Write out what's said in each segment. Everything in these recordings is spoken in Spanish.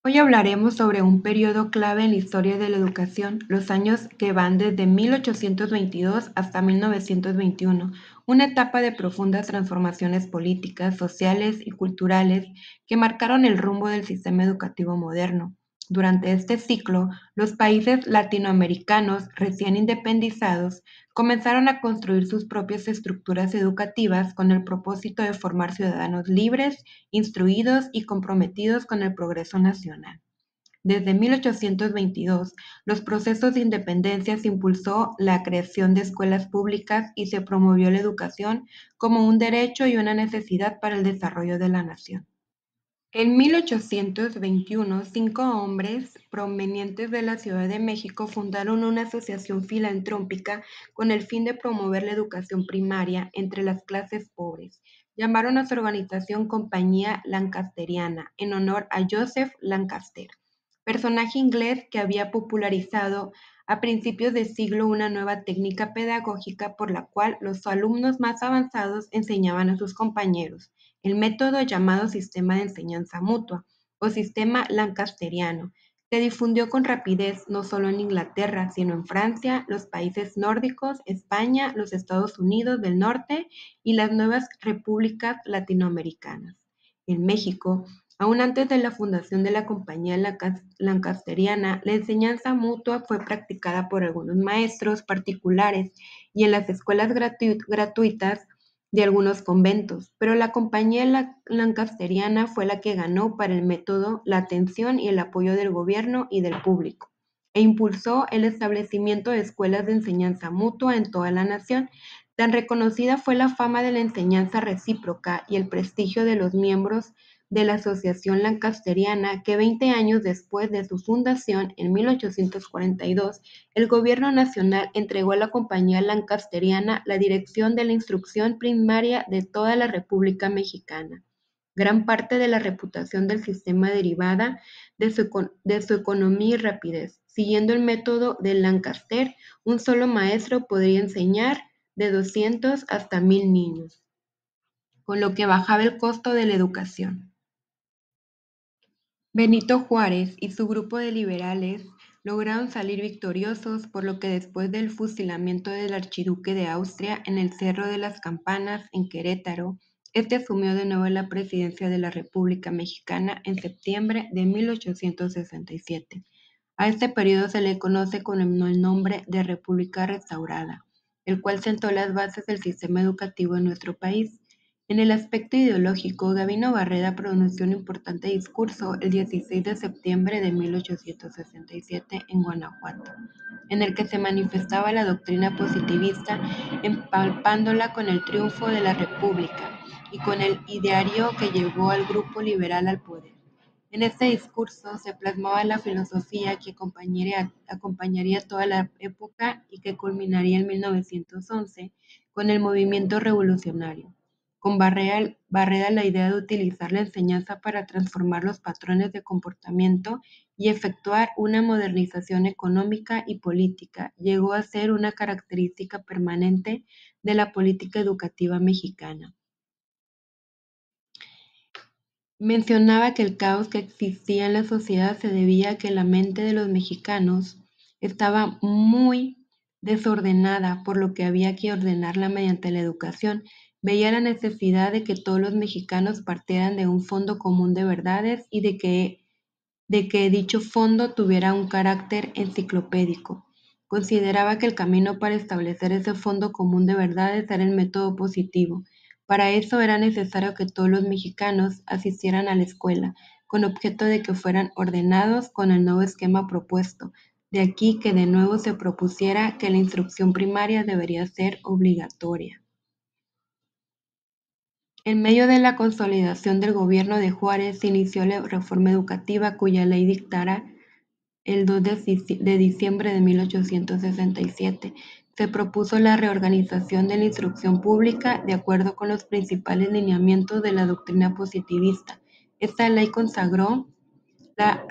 Hoy hablaremos sobre un periodo clave en la historia de la educación, los años que van desde 1822 hasta 1921, una etapa de profundas transformaciones políticas, sociales y culturales que marcaron el rumbo del sistema educativo moderno. Durante este ciclo, los países latinoamericanos recién independizados comenzaron a construir sus propias estructuras educativas con el propósito de formar ciudadanos libres, instruidos y comprometidos con el progreso nacional. Desde 1822, los procesos de independencia se impulsó la creación de escuelas públicas y se promovió la educación como un derecho y una necesidad para el desarrollo de la nación. En 1821, 5 hombres provenientes de la Ciudad de México fundaron una asociación filantrópica con el fin de promover la educación primaria entre las clases pobres. Llamaron a su organización Compañía Lancasteriana, en honor a Joseph Lancaster, personaje inglés que había popularizado a principios de siglo una nueva técnica pedagógica por la cual los alumnos más avanzados enseñaban a sus compañeros, el método llamado sistema de enseñanza mutua o sistema lancasteriano. Se difundió con rapidez no solo en Inglaterra, sino en Francia, los países nórdicos, España, los Estados Unidos del Norte y las nuevas repúblicas latinoamericanas. En México, aún antes de la fundación de la Compañía Lancasteriana, la enseñanza mutua fue practicada por algunos maestros particulares y en las escuelas gratuitas de algunos conventos, pero la Compañía Lancasteriana fue la que ganó para el método la atención y el apoyo del gobierno y del público, e impulsó el establecimiento de escuelas de enseñanza mutua en toda la nación. Tan reconocida fue la fama de la enseñanza recíproca y el prestigio de los miembros de la Asociación Lancasteriana que 20 años después de su fundación, en 1842, el gobierno nacional entregó a la Compañía Lancasteriana la dirección de la instrucción primaria de toda la República Mexicana. Gran parte de la reputación del sistema derivada de su economía y rapidez. Siguiendo el método de Lancaster, un solo maestro podría enseñar de 200 hasta 1000 niños, con lo que bajaba el costo de la educación. Benito Juárez y su grupo de liberales lograron salir victoriosos, por lo que después del fusilamiento del archiduque de Austria en el Cerro de las Campanas, en Querétaro, este asumió de nuevo la presidencia de la República Mexicana en septiembre de 1867. A este periodo se le conoce con el nombre de República Restaurada, el cual sentó las bases del sistema educativo en nuestro país. En el aspecto ideológico, Gabino Barreda pronunció un importante discurso el 16 de septiembre de 1867 en Guanajuato, en el que se manifestaba la doctrina positivista, empalpándola con el triunfo de la República y con el ideario que llevó al grupo liberal al poder. En este discurso se plasmaba la filosofía que acompañaría toda la época y que culminaría en 1911 con el movimiento revolucionario. Con Barreda la idea de utilizar la enseñanza para transformar los patrones de comportamiento y efectuar una modernización económica y política llegó a ser una característica permanente de la política educativa mexicana. Mencionaba que el caos que existía en la sociedad se debía a que la mente de los mexicanos estaba muy desordenada, por lo que había que ordenarla mediante la educación. Veía la necesidad de que todos los mexicanos partieran de un fondo común de verdades y de que dicho fondo tuviera un carácter enciclopédico. Consideraba que el camino para establecer ese fondo común de verdades era el método positivo. Para eso era necesario que todos los mexicanos asistieran a la escuela, con objeto de que fueran ordenados con el nuevo esquema propuesto. De aquí que de nuevo se propusiera que la instrucción primaria debería ser obligatoria. En medio de la consolidación del gobierno de Juárez se inició la reforma educativa cuya ley dictara el 2 de diciembre de 1867. Se propuso la reorganización de la instrucción pública de acuerdo con los principales lineamientos de la doctrina positivista. Esta ley consagró la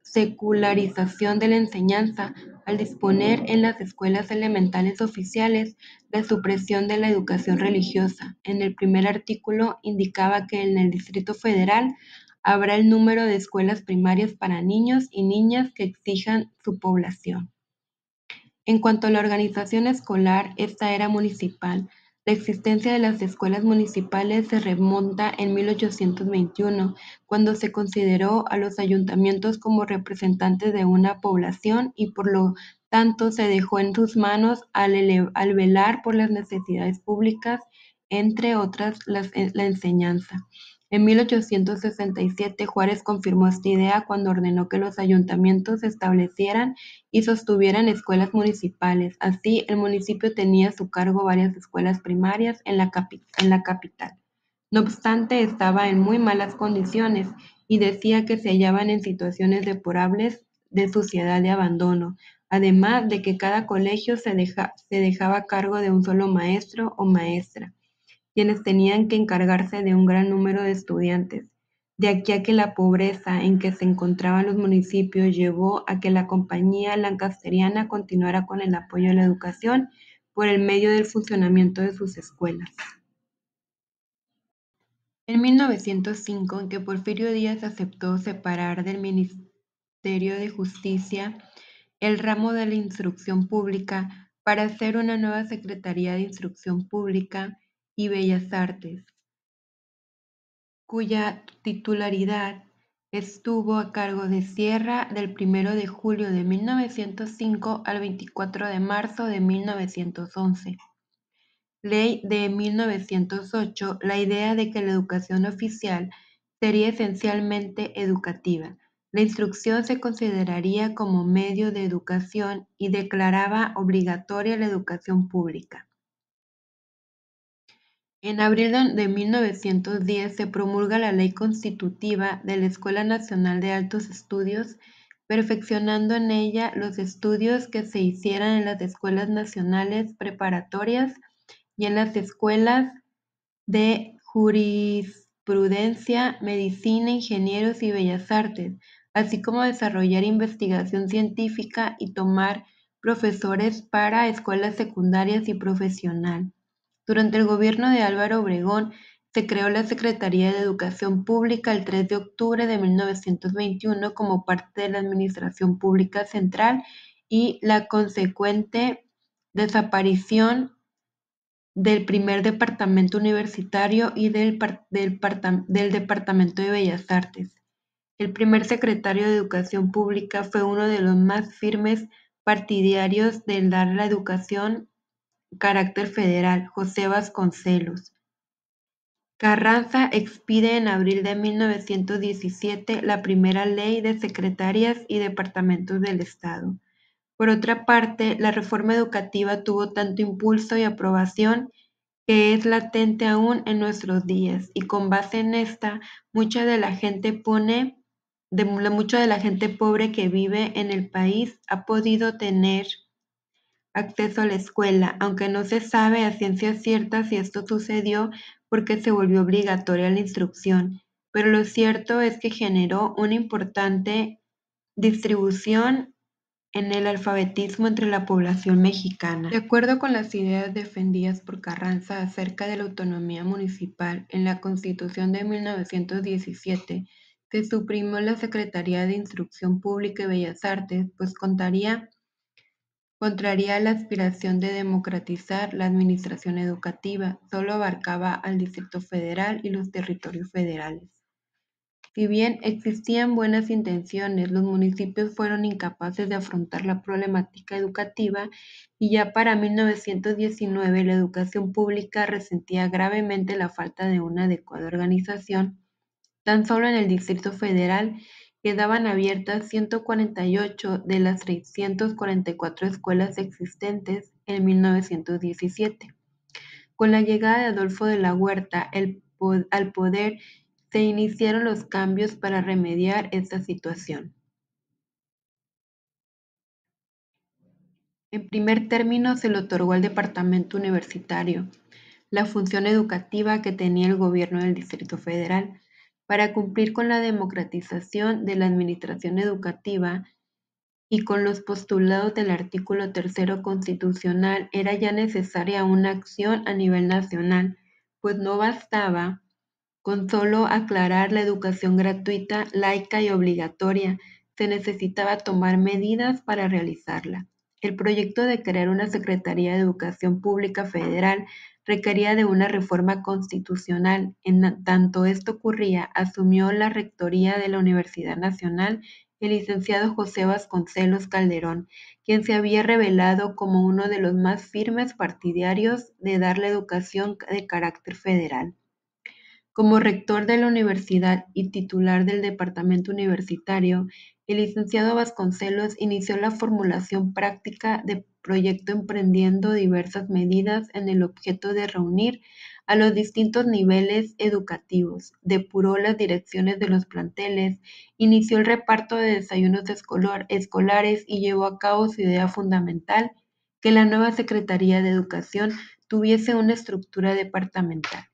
secularización de la enseñanza al disponer en las escuelas elementales oficiales la supresión de la educación religiosa. En el primer artículo indicaba que en el Distrito Federal habrá el número de escuelas primarias para niños y niñas que exijan su población. En cuanto a la organización escolar, esta era municipal. La existencia de las escuelas municipales se remonta en 1821, cuando se consideró a los ayuntamientos como representantes de una población y por lo tanto se dejó en sus manos al velar por las necesidades públicas, entre otras la enseñanza. En 1867 Juárez confirmó esta idea cuando ordenó que los ayuntamientos establecieran y sostuvieran escuelas municipales. Así, el municipio tenía a su cargo varias escuelas primarias en la capital. No obstante, estaba en muy malas condiciones y decía que se hallaban en situaciones deplorables de suciedad y abandono, además de que cada colegio se dejaba a cargo de un solo maestro o maestra, quienes tenían que encargarse de un gran número de estudiantes. De aquí a que la pobreza en que se encontraban los municipios llevó a que la Compañía Lancasteriana continuara con el apoyo a la educación por el medio del funcionamiento de sus escuelas. En 1905, en que Porfirio Díaz aceptó separar del Ministerio de Justicia el ramo de la instrucción pública para hacer una nueva Secretaría de Instrucción Pública y Bellas Artes, cuya titularidad estuvo a cargo de Sierra del 1 de julio de 1905 al 24 de marzo de 1911. Ley de 1908, la idea de que la educación oficial sería esencialmente educativa. La instrucción se consideraría como medio de educación y declaraba obligatoria la educación pública. En abril de 1910 se promulga la Ley Constitutiva de la Escuela Nacional de Altos Estudios, perfeccionando en ella los estudios que se hicieran en las escuelas nacionales preparatorias y en las escuelas de jurisprudencia, medicina, ingenieros y bellas artes, así como desarrollar investigación científica y tomar profesores para escuelas secundarias y profesional. Durante el gobierno de Álvaro Obregón, se creó la Secretaría de Educación Pública el 3 de octubre de 1921 como parte de la Administración Pública Central y la consecuente desaparición del primer departamento universitario y del Departamento de Bellas Artes. El primer secretario de Educación Pública fue uno de los más firmes partidarios del dar la educación carácter federal, José Vasconcelos. Carranza expide en abril de 1917 la primera ley de secretarías y departamentos del Estado. Por otra parte, la reforma educativa tuvo tanto impulso y aprobación que es latente aún en nuestros días, y con base en esta, mucha de la gente pobre que vive en el país ha podido tener acceso a la escuela, aunque no se sabe a ciencia cierta si esto sucedió porque se volvió obligatoria la instrucción, pero lo cierto es que generó una importante distribución en el alfabetismo entre la población mexicana. De acuerdo con las ideas defendidas por Carranza acerca de la autonomía municipal, en la Constitución de 1917 se suprimió la Secretaría de Instrucción Pública y Bellas Artes, pues contraria la aspiración de democratizar la administración educativa, solo abarcaba al Distrito Federal y los territorios federales. Si bien existían buenas intenciones, los municipios fueron incapaces de afrontar la problemática educativa y ya para 1919 la educación pública resentía gravemente la falta de una adecuada organización. Tan solo en el Distrito Federal quedaban abiertas 148 de las 344 escuelas existentes en 1917. Con la llegada de Adolfo de la Huerta al poder, se iniciaron los cambios para remediar esta situación. En primer término, se le otorgó al departamento universitario la función educativa que tenía el gobierno del Distrito Federal. Para cumplir con la democratización de la administración educativa y con los postulados del artículo 3 constitucional, era ya necesaria una acción a nivel nacional, pues no bastaba Con solo aclarar la educación gratuita, laica y obligatoria, se necesitaba tomar medidas para realizarla. El proyecto de crear una Secretaría de Educación Pública Federal requería de una reforma constitucional. En tanto esto ocurría, asumió la rectoría de la Universidad Nacional el licenciado José Vasconcelos Calderón, quien se había revelado como uno de los más firmes partidarios de dar la educación de carácter federal. Como rector de la universidad y titular del departamento universitario, el licenciado Vasconcelos inició la formulación práctica de proyecto emprendiendo diversas medidas en el objeto de reunir a los distintos niveles educativos, depuró las direcciones de los planteles, inició el reparto de desayunos escolares y llevó a cabo su idea fundamental, que la nueva Secretaría de Educación tuviese una estructura departamental.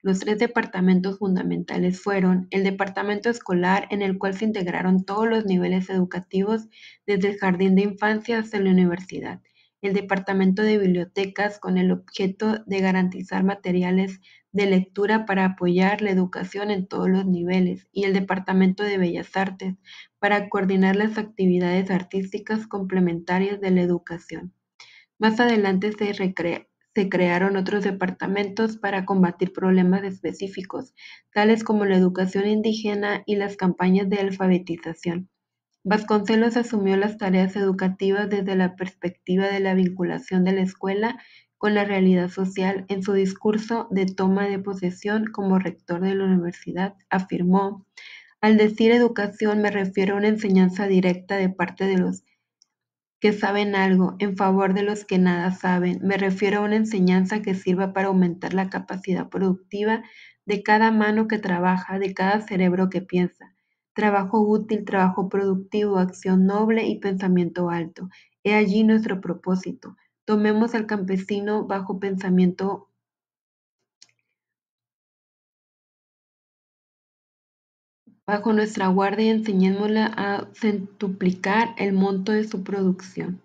Los tres departamentos fundamentales fueron el departamento escolar, en el cual se integraron todos los niveles educativos, desde el jardín de infancia hasta la universidad; el departamento de bibliotecas, con el objeto de garantizar materiales de lectura para apoyar la educación en todos los niveles; y el departamento de bellas artes, para coordinar las actividades artísticas complementarias de la educación. Más adelante se crearon otros departamentos para combatir problemas específicos, tales como la educación indígena y las campañas de alfabetización. Vasconcelos asumió las tareas educativas desde la perspectiva de la vinculación de la escuela con la realidad social. En su discurso de toma de posesión como rector de la universidad, afirmó: "Al decir educación me refiero a una enseñanza directa de parte de los que saben algo, en favor de los que nada saben. Me refiero a una enseñanza que sirva para aumentar la capacidad productiva de cada mano que trabaja, de cada cerebro que piensa. Trabajo útil, trabajo productivo, acción noble y pensamiento alto. He allí nuestro propósito. Tomemos al campesino bajo pensamiento, bajo nuestra guardia, y enseñémosle a centuplicar el monto de su producción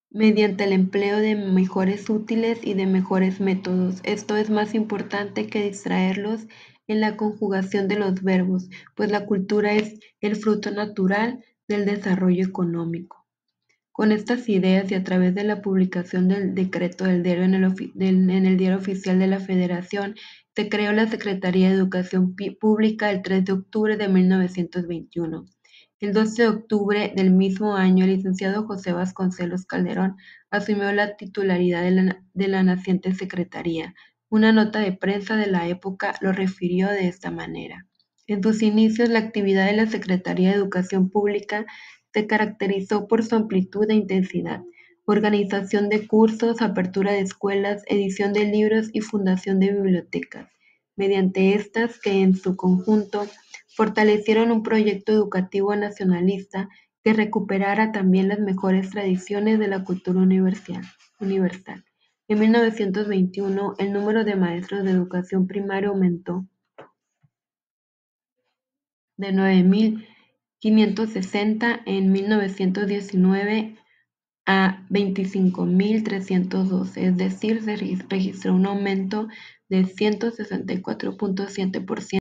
mediante el empleo de mejores útiles y de mejores métodos. Esto es más importante que distraerlos en la conjugación de los verbos, pues la cultura es el fruto natural del desarrollo económico". Con estas ideas y a través de la publicación del decreto del diario en el Diario Oficial de la Federación, se creó la Secretaría de Educación Pública el 3 de octubre de 1921. El 12 de octubre del mismo año, el licenciado José Vasconcelos Calderón asumió la titularidad de la naciente secretaría. Una nota de prensa de la época lo refirió de esta manera: "En sus inicios, la actividad de la Secretaría de Educación Pública se caracterizó por su amplitud e intensidad: organización de cursos, apertura de escuelas, edición de libros y fundación de bibliotecas, mediante estas que en su conjunto fortalecieron un proyecto educativo nacionalista que recuperara también las mejores tradiciones de la cultura universal. En 1921, el número de maestros de educación primaria aumentó de 9.560 en 1919 a 25.312, es decir, se registró un aumento de 164.7%